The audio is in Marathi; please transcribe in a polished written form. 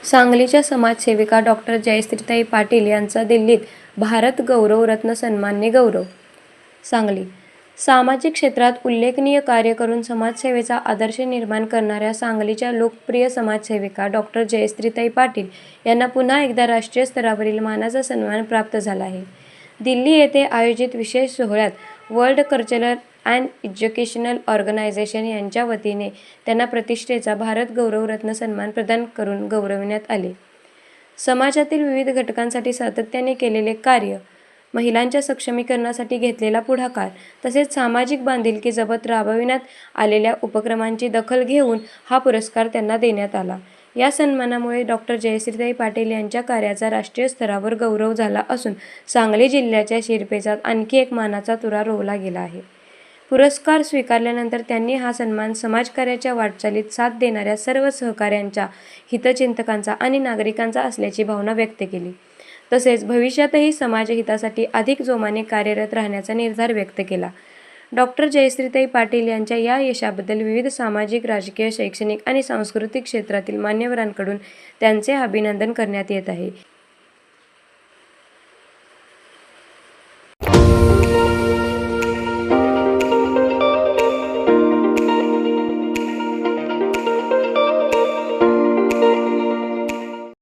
सांगलीच्या समाजसेविका डॉक्टर जयश्रीताई पाटील यांचा दिल्लीत भारत गौरव रत्न सन्मानने गौरव. सांगली. सामाजिक क्षेत्रात उल्लेखनीय कार्य करून समाजसेवेचा आदर्श निर्माण करणाऱ्या सांगलीच्या लोकप्रिय समाजसेविका डॉक्टर जयश्रीताई पाटील यांना पुन्हा एकदा राष्ट्रीय स्तरावरील मानाचा सन्मान प्राप्त झाला आहे. दिल्ली येथे आयोजित विशेष सोहळ्यात world cultural and educational organisation यांच्या वतीने त्यांना प्रतिष्ठेचा भारत गौरव रत्न सन्मान प्रदान करून गौरविण्यात आले. समाजातील विविध घटकांसाठी सातत्याने केलेले कार्य, महिलांच्या सक्षमीकरणासाठी घेतलेला पुढाकार तसेच सामाजिक बांधिलकी जपत राबविण्यात आलेल्या उपक्रमांची दखल घेऊन हा पुरस्कार त्यांना देण्यात आला. या सन्मानामुळे डॉक्टर जयश्रीताई पाटील यांच्या कार्याचा राष्ट्रीय स्तरावर गौरव झाला असून सांगली जिल्ह्याच्या शिरपेचात आणखी एक मानाचा तुरा रोवला गेला आहे. पुरस्कार स्वीकारल्यानंतर त्यांनी हा सन्मान समाजकार्याच्या वाटचालीत साथ देणाऱ्या सर्व सहकाऱ्यांच्या, हितचिंतकांचा आणि नागरिकांचा असल्याची भावना व्यक्त केली. तसेच भविष्यातही समाजहितासाठी अधिक जोमाने कार्यरत राहण्याचा निर्धार व्यक्त केला. डॉक्टर जयश्रीताई पाटील यांच्या या यशाबद्दल विविध सामाजिक, राजकीय, शैक्षणिक आणि सांस्कृतिक क्षेत्रातील मान्यवरांकडून त्यांचे अभिनंदन करण्यात येत आहे.